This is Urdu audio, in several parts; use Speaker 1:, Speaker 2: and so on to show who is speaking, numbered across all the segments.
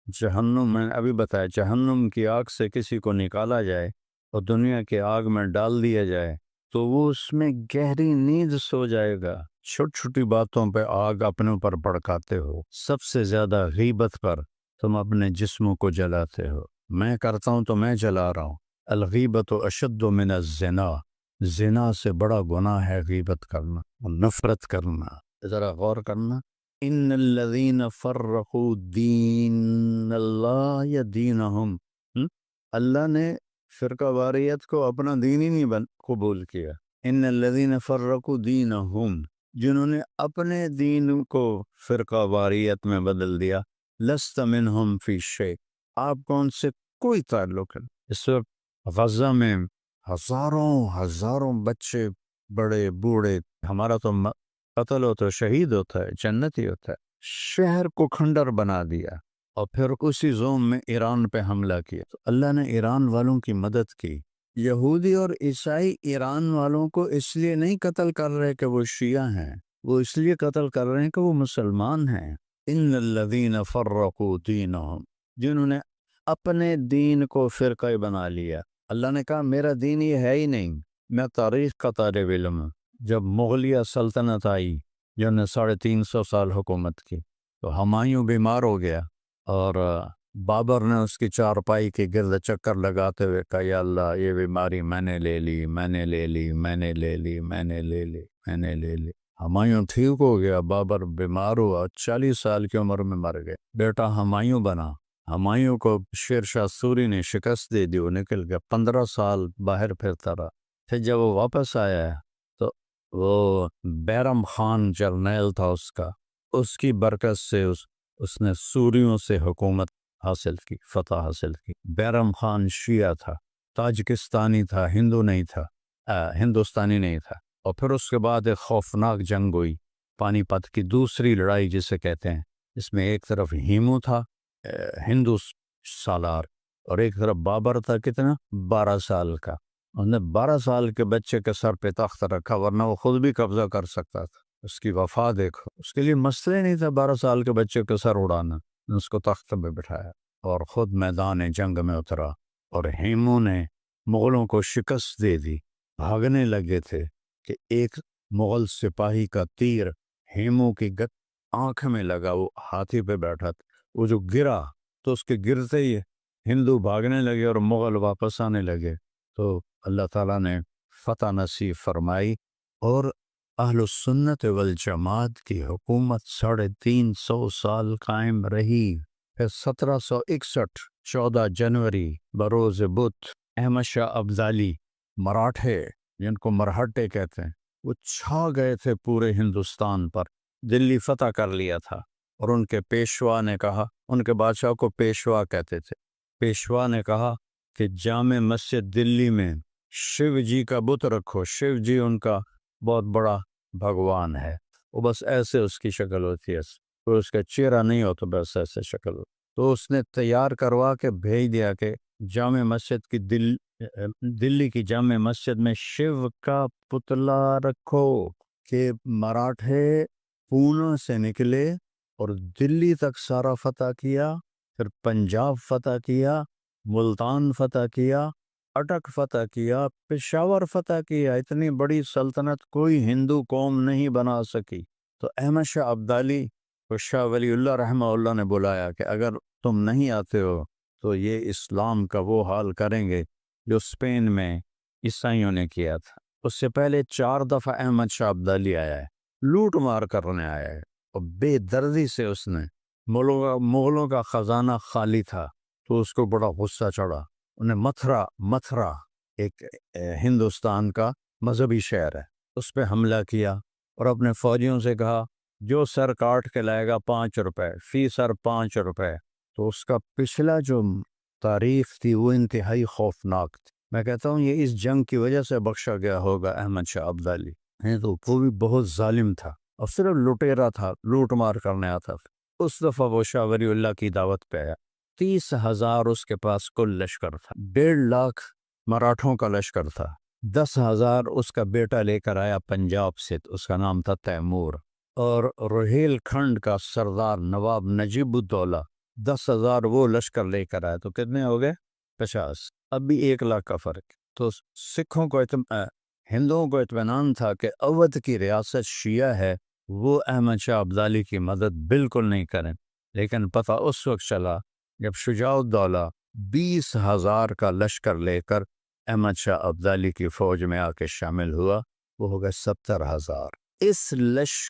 Speaker 1: جہنم میں ابھی بتایا، جہنم کی آگ سے کسی کو نکالا جائے اور دنیا کی آگ میں ڈال دیا جائے تو وہ اس میں گہری نیند سو جائے گا۔ چھوٹی چھوٹی باتوں پہ آگ اپنے اوپر بھڑکاتے ہو، سب سے زیادہ غیبت پر تم اپنے جسموں کو جلاتے ہو۔ میں کرتا ہوں تو میں جلا رہا ہوں۔ الغیبت اشد من الزنا، زنا سے بڑا گناہ ہے غیبت کرنا، نفرت کرنا۔ ذرا غور کرنا، ان الذین فرقوا دین اللہ یا دینہم، اللہ نے فرقہ واریت کو اپنا دین ہی نہیں قبول کیا۔ ان الذین فرقوا دینہم، جنہوں نے اپنے دین کو فرقہ واریت میں بدل دیا، لست منہم فی شیء، آپ کو ان سے کوئی تعلق نہیں۔ اس وقت غزہ میں ہزاروں بچے، بڑے بوڑھے، ہمارا تو قتل ہوتا ہے، شہید ہوتا ہے، جنتی ہوتا ہے، شہر کو کھنڈر بنا دیا، اور پھر اسی زوم میں ایران پہ حملہ کیا۔ تو اللہ نے ایران والوں کی مدد کی۔ یہودی اور عیسائی ایران والوں کو اس لیے نہیں قتل کر رہے کہ وہ شیعہ ہیں، وہ اس لیے قتل کر رہے ہیں کہ وہ مسلمان ہیں۔ ان الذین فرقوا دینہم، جنہوں نے اپنے دین کو فرقہ بنا لیا۔ اللہ نے کہا میرا دین یہ ہے ہی نہیں۔ میں تاریخ کا طالب علم ہوں۔ جب مغلیہ سلطنت آئی جنہوں نے 350 سال حکومت کی، تو ہمایوں بیمار ہو گیا، اور بابر نے اس کی چارپائی کے گرد چکر لگاتے ہوئے کہا یا اللہ یہ بیماری میں نے لے لی، میں نے لے لی، میں نے لے لی، میں نے لے لی، میں نے لے لی۔ ہمایوں ٹھیک ہو گیا، بابر بیمار ہوا، 40 سال کی عمر میں مر گئے، بیٹا ہمایوں بنا۔ ہمایوں کو شیر شاہ سوری نے شکست دے دی، وہ نکل گیا، 15 سال باہر پھرتا رہا۔ پھر جب وہ واپس آیا تو وہ بیرم خان جرنیل تھا اس کی برکت سے اس نے سوریوں سے حکومت حاصل کی، فتح حاصل کی۔ بیرم خان شیعہ تھا، تاجکستانی تھا، ہندوستانی نہیں تھا۔ اور پھر اس کے بعد ایک خوفناک جنگ ہوئی، پانی پت کی دوسری لڑائی جسے کہتے ہیں۔ اس میں ایک طرف ہیمو تھا، ہندو سالار، اور ایک طرف بابر تھا، کتنا 12 سال کا۔ انہوں نے 12 سال کے بچے کے سر پہ تخت رکھا، ورنہ وہ خود بھی قبضہ کر سکتا تھا۔ اس کی وفا دیکھو، اس کے لیے مسئلہ نہیں تھا 12 سال کے بچے کے سر اڑانا، اس کو تخت پہ بٹھایا اور خود میدان جنگ میں اترا، اور ہیمو نے مغلوں کو شکست دے دی۔ بھاگنے لگے تھے کہ ایک مغل سپاہی کا تیر ہیمو کی آنکھ میں لگا، وہ ہاتھی پہ بیٹھا تھا، وہ جو گرا تو اس کے گرتے ہی ہندو بھاگنے لگے اور مغل واپس آنے لگے، تو اللہ تعالیٰ نے فتح نصیب فرمائی، اور اہل السنت والجماعت کی حکومت 350 سال قائم رہی۔ پھر 1761 14 جنوری بروز بدھ، احمد شاہ ابدالی، مراٹھے جن کو مرہٹے کہتے ہیں، وہ چھا گئے تھے پورے ہندوستان پر، دلی فتح کر لیا تھا، اور ان کے پیشوا نے کہا، ان کے بادشاہ کو پیشوا کہتے تھے، پیشوا نے کہا کہ جامع مسجد دلی میں شیو جی کا بت رکھو۔ شیو جی ان کا بہت بڑا بھگوان ہے، وہ بس ایسے اس کی شکل ہوتی ہے، کوئی اس کا چہرہ نہیں ہو تو بس ایسے شکل ہو۔ تو اس نے تیار کروا کے بھیج دیا کہ جامع مسجد کی دلی کی جامع مسجد میں شیو کا پتلا رکھو، کہ مراٹھے پونا سے نکلے اور دلی تک سارا فتح کیا، پھر پنجاب فتح کیا، ملتان فتح کیا، اٹک فتح کیا، پشاور فتح کیا۔ اتنی بڑی سلطنت کوئی ہندو قوم نہیں بنا سکی۔ تو احمد شاہ ابدالی کو شاہ ولی اللہ رحمہ اللہ نے بلایا کہ اگر تم نہیں آتے ہو تو یہ اسلام کا وہ حال کریں گے جو اسپین میں عیسائیوں نے کیا تھا۔ اس سے پہلے 4 دفعہ احمد شاہ ابدالی آیا ہے، لوٹ مار کرنے آیا ہے، اور بے دردی سے اس نے مغلوں کا خزانہ خالی تھا تو اس کو بڑا غصہ چڑھا، انہیں متھرا ایک ہندوستان کا مذہبی شہر ہے، اس پہ حملہ کیا، اور اپنے فوجیوں سے کہا جو سر کاٹ کے لائے گا 5 روپے فی سر، 5 روپے۔ تو اس کا پچھلا جو تاریخ تھی وہ انتہائی خوفناک تھی۔ میں کہتا ہوں یہ اس جنگ کی وجہ سے بخشا گیا ہوگا احمد شاہ ابدالی، تو وہ بھی بہت ظالم تھا اور صرف لٹیرا تھا، لوٹ مار کرنے آتا تھا۔ اس دفعہ وہ شاہ ولی اللہ کی دعوت پہ آیا، 30,000 اس کے پاس کل لشکر تھا، 1.5 لاکھ مراٹھوں کا لشکر تھا، 10,000 اس کا بیٹا لے کر آیا پنجاب سے، اس کا نام تھا تیمور، اور روہیل کھنڈ کا سردار نواب نجیب الدولہ 10,000 وہ لشکر لے کر آئے تو کتنے ہو گئے؟ 50. اب بھی 1 لاکھ کا فرق. تو سکھوں کو ہندوؤں کو اطمینان تھا کہ اودھ کی ریاست شیعہ ہے، وہ احمد شاہ ابدالی کی مدد بالکل نہیں کریں. لیکن پتہ اس وقت چلا جب شجاع الدولہ 20,000 کا لشکر لے کر احمد شاہ ابدالی کی فوج میں آ کے شامل ہوا، وہ ہو گئے 70,000.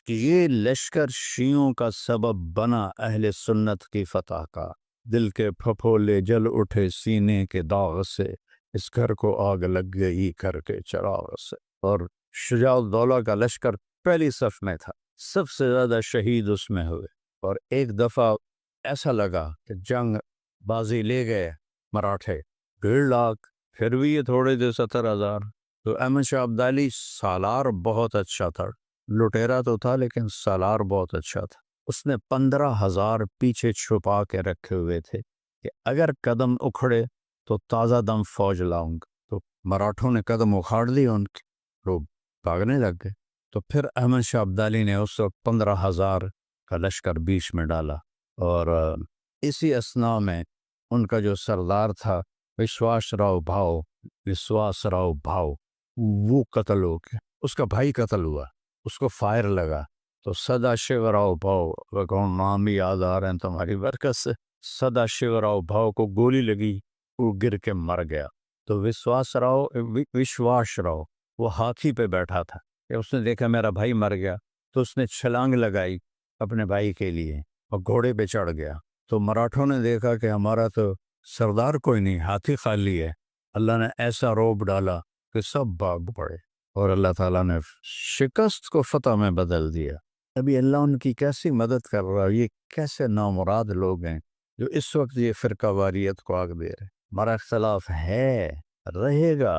Speaker 1: یہ لشکر شیعوں کا سبب بنا اہل سنت کی فتح کا. دل کے پھپھولے جل اٹھے سینے کے داغ سے، اس گھر کو آگ لگ گئی گھر کے چراغ سے. اور شجاع الدولہ کا لشکر پہلی صف میں تھا، سب سے زیادہ شہید اس میں ہوئے. اور ایک دفعہ ایسا لگا کہ جنگ بازی لے گئے مراٹھے، 1.5 لاکھ، پھر بھی یہ تھوڑے تھے 70,000. تو احمد شاہ ابدالی سالار بہت اچھا تھا، لٹیرا تو تھا لیکن سالار بہت اچھا تھا. اس نے 15,000 پیچھے چھپا کے رکھے ہوئے تھے کہ اگر قدم اکھڑے تو تازہ دم فوج لاؤں گا. تو مراٹھوں نے قدم اکھاڑ لیا، ان کے لوگ بھاگنے لگ گئے. تو پھر احمد شاہ ابدالی نے اس وقت 15,000 کا لشکر بیچ میں ڈالا. اور اسی اسنا میں ان کا جو سردار تھا وشواس راؤ بھاؤ، وہ قتل ہو گیا، اس کا بھائی قتل ہوا، اس کو فائر لگا. تو سدا شیو راؤ بھاؤ، نام بھی یاد آ رہے ہیں تمہاری برکت سے، سدا شیو راؤ بھاؤ کو گولی لگی، وہ گر کے مر گیا. تو وشواس راؤ وہ ہاتھی پہ بیٹھا تھا کہ اس نے دیکھا میرا بھائی مر گیا، تو اس نے چھلانگ لگائی اپنے بھائی کے لیے اور گھوڑے پہ چڑھ گیا. تو مراٹھوں نے دیکھا کہ ہمارا تو سردار کوئی نہیں، ہاتھی خالی ہے. اللہ نے ایسا روب ڈالا کہ سب بھاگ پڑے اور اللہ تعالیٰ نے شکست کو فتح میں بدل دیا. ابھی اللہ ان کی کیسی مدد کر رہا ہے. یہ کیسے نامراد لوگ ہیں جو اس وقت یہ فرقہ واریت کو آگ دے رہے. ہمارا اختلاف ہے، رہے گا،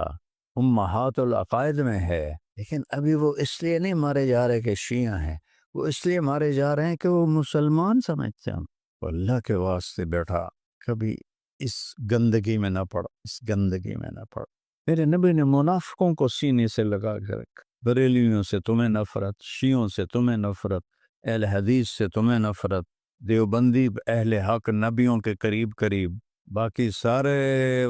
Speaker 1: امہات العقائد میں ہے، لیکن ابھی وہ اس لیے نہیں مارے جا رہے کہ شیعہ ہیں، وہ اس لیے مارے جا رہے ہیں کہ وہ مسلمان سمجھتے ہیں. اللہ کے واسطے بیٹھا کبھی اس گندگی میں نہ پڑ، اس گندگی میں نہ پڑ. میرے نبی نے منافقوں کو سینے سے لگا کے رکھا. بریلیوں سے تمہیں نفرت، شیعوں سے تمہیں نفرت، اہل حدیث سے تمہیں نفرت، دیوبندی اہل حق نبیوں کے قریب قریب، باقی سارے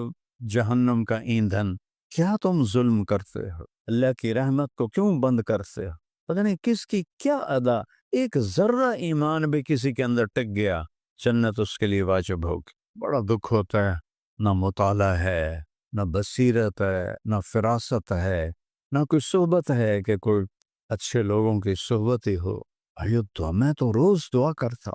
Speaker 1: جہنم کا ایندھن. کیا تم ظلم کرتے ہو؟ اللہ کی رحمت کو کیوں بند کرتے ہو؟ پتہ نہیں کس کی کیا ادا. ایک ذرہ ایمان بھی کسی کے اندر ٹک گیا، جنت اس کے لیے واجب ہوگی. بڑا دکھ ہوتا ہے، نہ مطالعہ ہے، نہ بصیرت ہے، نہ فراست ہے، نہ کوئی صحبت ہے کہ کوئی اچھے لوگوں کی صحبت ہی ہو. تو میں تو روز دعا کرتا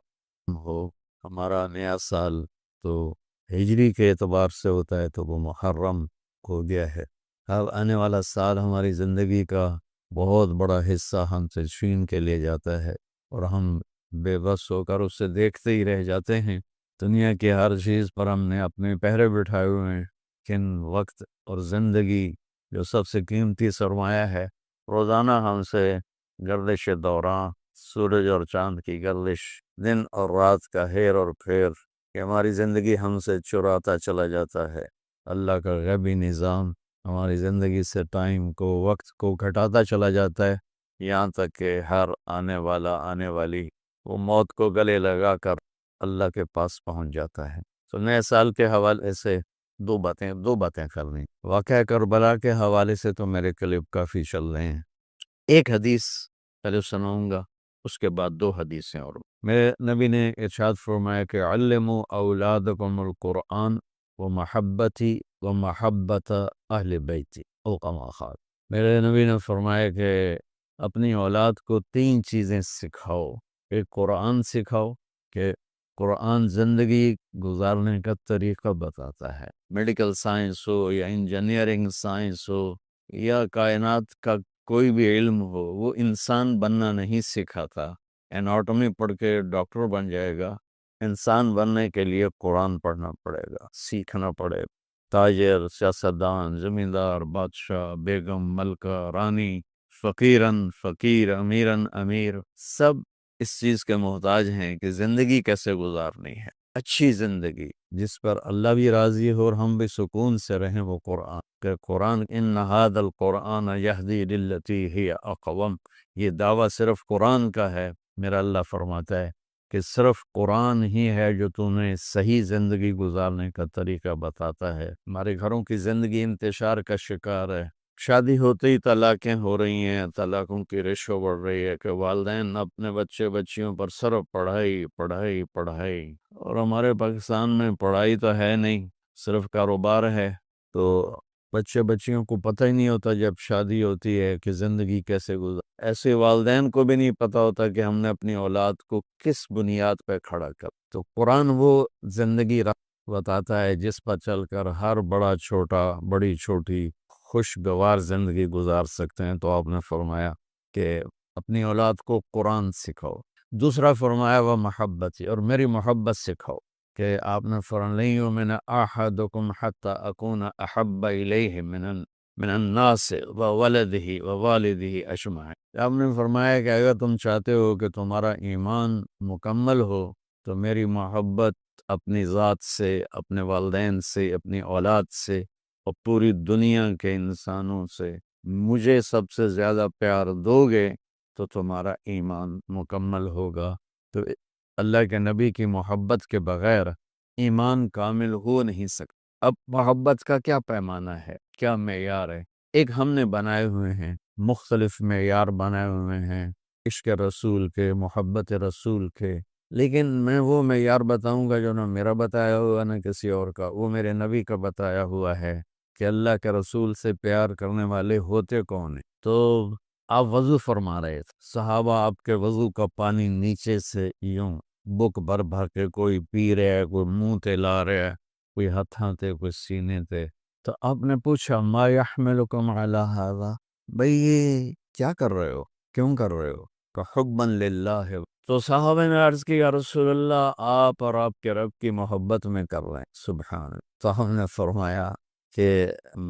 Speaker 1: ہوں. ہمارا نیا سال تو ہجری کے اعتبار سے ہوتا ہے تو وہ محرم ہو گیا ہے. اب آنے والا سال ہماری زندگی کا بہت بڑا حصہ ہم سے چھین کے لے جاتا ہے اور ہم بے بس ہو کر اسے دیکھتے ہی رہ جاتے ہیں. دنیا کی ہر چیز پر ہم نے اپنے پہرے بٹھائے ہوئے ہیں، لیکن وقت اور زندگی جو سب سے قیمتی سرمایہ ہے، روزانہ ہم سے گردش دوران، سورج اور چاند کی گردش، دن اور رات کا ہیر اور پھیر، کہ ہماری زندگی ہم سے چراتا چلا جاتا ہے. اللہ کا غیبی نظام ہماری زندگی سے ٹائم کو، وقت کو گھٹاتا چلا جاتا ہے، یہاں تک کہ ہر آنے والی وہ موت کو گلے لگا کر اللہ کے پاس پہنچ جاتا ہے. تو نئے سال کے حوالے سے دو باتیں کرنی. واقعہ کربلا کے حوالے سے تو میرے کلپ کافی چل رہے ہیں. ایک حدیث پہلے سناؤں گا، اس کے بعد 2 حدیثیں. اور میرے نبی نے ارشاد فرمایا کہ علموا اولادکم القرآن و محبتی و محبت اہل بیتی او کما قال. میرے نبی نے فرمایا کہ اپنی اولاد کو 3 چیزیں سکھاؤ. ایک قرآن سکھاؤ کہ قرآن زندگی گزارنے کا طریقہ بتاتا ہے. میڈیکل سائنس ہو یا انجینئرنگ سائنس ہو یا کائنات کا کوئی بھی علم ہو، وہ انسان بننا نہیں سکھاتا. اناٹومی پڑھ کے ڈاکٹر بن جائے گا. انسان بننے کے لیے قرآن پڑھنا پڑے گا، سیکھنا پڑے گا. تاجر، سیاستدان، زمیندار، بادشاہ، بیگم، ملکہ، رانی، فقیر، امیر، سب اس چیز کے محتاج ہیں کہ زندگی کیسے گزارنی ہے، اچھی زندگی جس پر اللہ بھی راضی ہو اور ہم بھی سکون سے رہیں. وہ قرآن کہ قرآن ان ھذا القرآن یہدی للتی ہی اقوم، یہ دعویٰ صرف قرآن کا ہے. میرا اللہ فرماتا ہے کہ صرف قرآن ہی ہے جو تمہیں صحیح زندگی گزارنے کا طریقہ بتاتا ہے۔ ہمارے گھروں کی زندگی انتشار کا شکار ہے، شادی ہوتے ہی طلاقیں ہو رہی ہیں، طلاقوں کی ریشو بڑھ رہی ہے کہ والدین اپنے بچے بچیوں پر صرف پڑھائی پڑھائی پڑھائی، اور ہمارے پاکستان میں پڑھائی تو ہے نہیں، صرف کاروبار ہے۔ تو بچے بچیوں کو پتہ ہی نہیں ہوتا جب شادی ہوتی ہے کہ زندگی کیسے گزار، ایسے والدین کو بھی نہیں پتہ ہوتا کہ ہم نے اپنی اولاد کو کس بنیاد پہ کھڑا کر۔ تو قرآن وہ زندگی بتاتا ہے جس پر چل کر ہر بڑا چھوٹا بڑی چھوٹی خوشگوار زندگی گزار سکتے ہیں۔ تو آپ نے فرمایا کہ اپنی اولاد کو قرآن سکھاؤ۔ دوسرا فرمایا وہ محبت، اور میری محبت سکھاؤ، کہ آپ نے فرمایا لن یؤمن احدکم حتی اکون احب الیہ من الناس وولدہ ووالدہ اجمعین۔ آپ نے فرمایا کہ اگر تم چاہتے ہو کہ تمہارا ایمان مکمل ہو تو میری محبت اپنی ذات سے، اپنے والدین سے، اپنی اولاد سے اور پوری دنیا کے انسانوں سے مجھے سب سے زیادہ پیار دو گے تو تمہارا ایمان مکمل ہوگا۔ تو اللہ کے نبی کی محبت کے بغیر ایمان کامل ہو نہیں سکتا۔ اب محبت کا کیا پیمانہ ہے، کیا معیار ہے؟ ایک ہم نے بنائے ہوئے ہیں، مختلف معیار بنائے ہوئے ہیں عشق رسول کے، محبت رسول کے، لیکن میں وہ معیار بتاؤں گا جو نہ میرا بتایا ہوا نہ کسی اور کا، وہ میرے نبی کا بتایا ہوا ہے کہ اللہ کے رسول سے پیار کرنے والے ہوتے کون ہیں۔ تو آپ وضو فرما رہے تھے، صحابہ آپ کے وضو کا پانی نیچے سے یوں بک بھر بھر کے کوئی پی رہا ہے، کوئی منہ تے لا رہا ہے، کوئی ہتھاں تے کوئی سینے تے۔ تو آپ نے پوچھا ما یحملکم علی ھذا، بھئی یہ کیا کر رہے ہو، کیوں کر رہے ہو؟ کہ حبا للہ۔ تو صحابہ نے عرض کی یا رسول اللہ آپ اور آپ کے رب کی محبت میں کر رہے ہیں۔ سبحان اللہ۔ تو ہم نے فرمایا کہ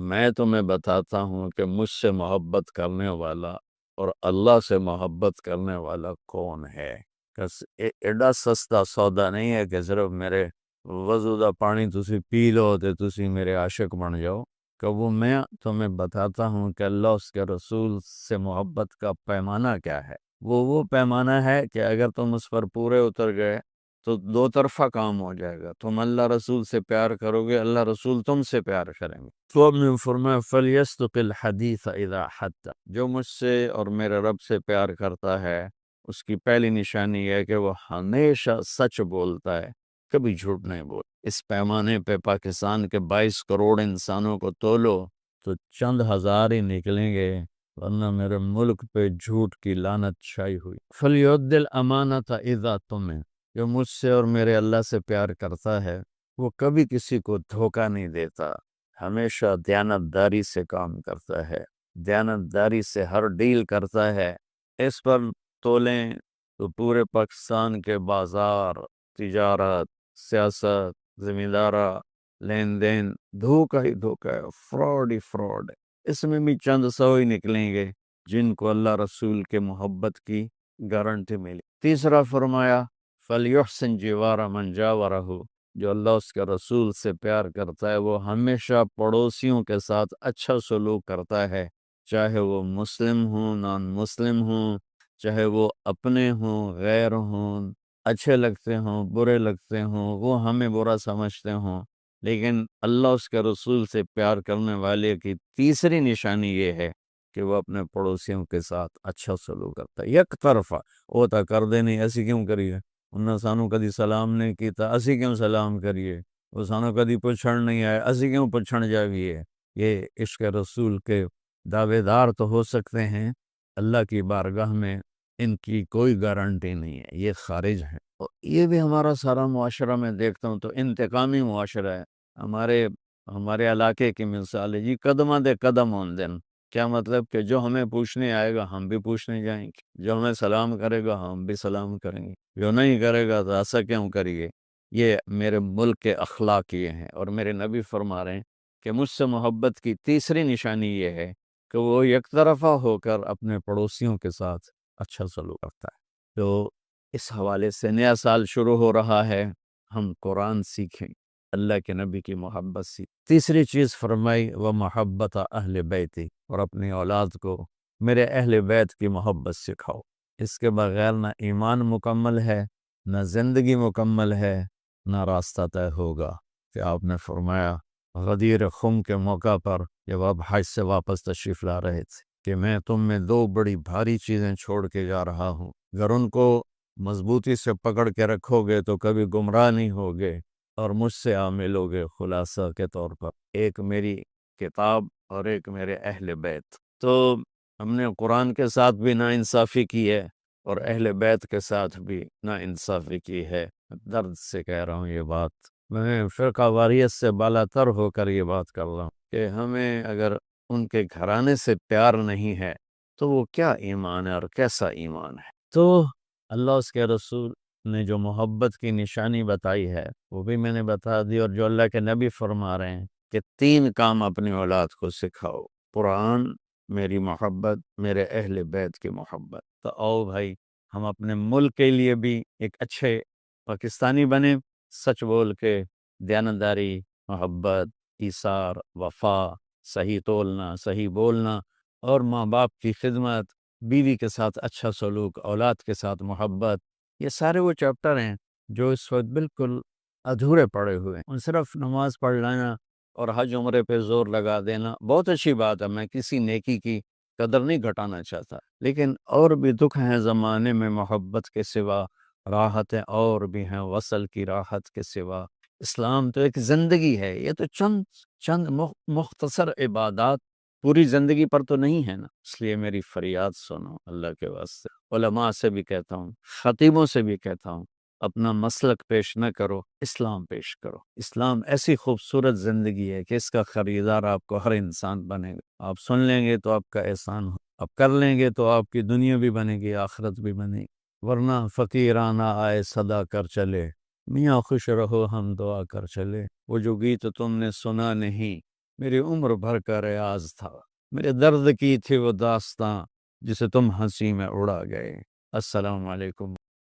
Speaker 1: میں تمہیں بتاتا ہوں کہ مجھ سے محبت کرنے والا اور اللہ سے محبت کرنے والا کون ہے۔ ایڈا سستا سودا نہیں ہے کہ صرف میرے وضو دا پانی تسی پی لو تے تسی میرے عاشق بن جاؤ، کہ وہ میں تمہیں بتاتا ہوں کہ اللہ اس کے رسول سے محبت کا پیمانہ کیا ہے۔ وہ پیمانہ ہے کہ اگر تم اس پر پورے اتر گئے تو دو طرفہ کام ہو جائے گا، تم اللہ رسول سے پیار کرو گے، اللہ رسول تم سے پیار کریں گے۔ تو اب نے فرمایا فَلْيَصْدُقِ الْحَدِيثَ إِذَا حَدَّثَ، جو مجھ سے اور میرے رب سے پیار کرتا ہے اس کی پہلی نشانی ہے کہ وہ ہمیشہ سچ بولتا ہے، کبھی جھوٹ نہیں بول۔ اس پیمانے پہ پاکستان کے 22 کروڑ انسانوں کو تولو تو چند ہزار ہی نکلیں گے، ورنہ میرے ملک پہ جھوٹ کی لعنت چھائی ہوئی۔ فَلْيُؤَدِّ الْأَمَانَةَ إِذَا اؤْتُمِنَ، جو مجھ سے اور میرے اللہ سے پیار کرتا ہے وہ کبھی کسی کو دھوکہ نہیں دیتا، ہمیشہ دیانتداری سے کام کرتا ہے، دیانتداری سے ہر ڈیل کرتا ہے۔ اس پر تولیں تو پورے پاکستان کے بازار، تجارت، سیاست، زمیندارہ، لین دین دھوکہ ہی دھوکہ ہے، فراڈ ہی فراڈ ہے۔ اس میں بھی چند سو ہی نکلیں گے جن کو اللہ رسول کے محبت کی گارنٹی ملی۔ تیسرا فرمایا فَلْيُحْسِنْ جِوَارَ مَنْ جَاوَرَهُ، جو اللہ اس کے رسول سے پیار کرتا ہے وہ ہمیشہ پڑوسیوں کے ساتھ اچھا سلوک کرتا ہے، چاہے وہ مسلم ہوں نان مسلم ہوں، چاہے وہ اپنے ہوں غیر ہوں، اچھے لگتے ہوں برے لگتے ہوں، وہ ہمیں برا سمجھتے ہوں، لیکن اللہ اس کے رسول سے پیار کرنے والے کی تیسری نشانی یہ ہے کہ وہ اپنے پڑوسیوں کے ساتھ اچھا سلوک کرتا ہے۔ یک طرفہ وہ تا کر دے نہیں، ایسی کیوں کریے، انہوں سانو کدی سلام نہیں کیتا، اسی کیوں سلام کریے، وہ سانو کدی پوچھن نہیں آئے، اسی کیوں پوچھن جاویے۔ یہ عشق رسول کے دعوے دار تو ہو سکتے ہیں، اللہ کی بارگاہ میں ان کی کوئی گارنٹی نہیں ہے، یہ خارج ہے۔ اور یہ بھی ہمارا سارا معاشرہ میں دیکھتا ہوں تو انتقامی معاشرہ ہے۔ ہمارے علاقے کی مثال ہے جی، قدمہ دے قدم ہون دن، کیا مطلب کہ جو ہمیں پوچھنے آئے گا ہم بھی پوچھنے جائیں گے، جو ہمیں سلام کرے گا ہم بھی سلام کریں گے، جو نہیں کرے گا تو ایسا کیوں کریے۔ یہ میرے ملک کے اخلاق یہ ہیں، اور میرے نبی فرما رہے ہیں کہ مجھ سے محبت کی تیسری نشانی یہ ہے کہ وہ یک طرفہ ہو کر اپنے پڑوسیوں کے ساتھ اچھا سلوک کرتا ہے۔ تو اس حوالے سے نیا سال شروع ہو رہا ہے، ہم قرآن سیکھیں، اللہ کے نبی کی محبت سیکھیں۔ تیسری چیز فرمائی وہ محبت اہل بیتی، اور اپنی اولاد کو میرے اہل بیت کی محبت سکھاؤ۔ اس کے بغیر نہ ایمان مکمل ہے نہ زندگی مکمل ہے نہ راستہ طے ہوگا۔ کہ آپ نے فرمایا غدیر خم کے موقع پر جب آپ حج سے واپس تشریف لا رہے تھے کہ میں تم میں دو بڑی بھاری چیزیں چھوڑ کے جا رہا ہوں، اگر ان کو مضبوطی سے پکڑ کے رکھو گے تو کبھی گمراہ نہیں ہوگے اور مجھ سے عامل ہوگے۔ خلاصہ کے طور پر ایک میری کتاب اور ایک میرے اہل بیت۔ تو ہم نے قرآن کے ساتھ بھی ناانصافی کی ہے اور اہل بیت کے ساتھ بھی ناانصافی کی ہے۔ درد سے کہہ رہا ہوں یہ بات، میں فرقہ واریت سے بالا تر ہو کر یہ بات کر رہا ہوں کہ ہمیں اگر ان کے گھرانے سے پیار نہیں ہے تو وہ کیا ایمان ہے اور کیسا ایمان ہے۔ تو اللہ اس کے رسول نے جو محبت کی نشانی بتائی ہے وہ بھی میں نے بتا دی، اور جو اللہ کے نبی فرما رہے ہیں کہ 3 کام اپنی اولاد کو سکھاؤ: قرآن، میری محبت، میرے اہل بیت کی محبت۔ تو آؤ بھائی ہم اپنے ملک کے لیے بھی ایک اچھے پاکستانی بنے، سچ بول کے، دیانتداری، محبت، ایثار، وفا، صحیح تولنا، صحیح بولنا، اور ماں باپ کی خدمت، بیوی کے ساتھ اچھا سلوک، اولاد کے ساتھ محبت۔ یہ سارے وہ چیپٹر ہیں جو اس وقت بالکل ادھورے پڑے ہوئے ہیں۔ صرف نماز پڑھ لینا اور حج عمرے پہ زور لگا دینا بہت اچھی بات ہے، میں کسی نیکی کی قدر نہیں گھٹانا چاہتا، لیکن اور بھی دکھ ہیں زمانے میں محبت کے سوا، راحتیں اور بھی ہیں وصل کی راحت کے سوا۔ اسلام تو ایک زندگی ہے، یہ تو چند مختصر عبادات پوری زندگی پر تو نہیں ہے نا۔ اس لیے میری فریاد سنو اللہ کے واسطے، علماء سے بھی کہتا ہوں، خطیبوں سے بھی کہتا ہوں، اپنا مسلک پیش نہ کرو، اسلام پیش کرو۔ اسلام ایسی خوبصورت زندگی ہے کہ اس کا خریدار آپ کو ہر انسان بنے گا۔ آپ سن لیں گے تو آپ کا احسان ہو، آپ کر لیں گے تو آپ کی دنیا بھی بنے گی، آخرت بھی بنے گی، ورنہ فقیرانہ آئے صدا کر چلے، میاں خوش رہو ہم دعا کر چلے۔ وہ جو گیت تم نے سنا نہیں میری عمر بھر کا ریاض تھا، میرے درد کی تھی وہ داستاں جسے تم ہنسی میں اڑا گئے۔ السلام علیکم۔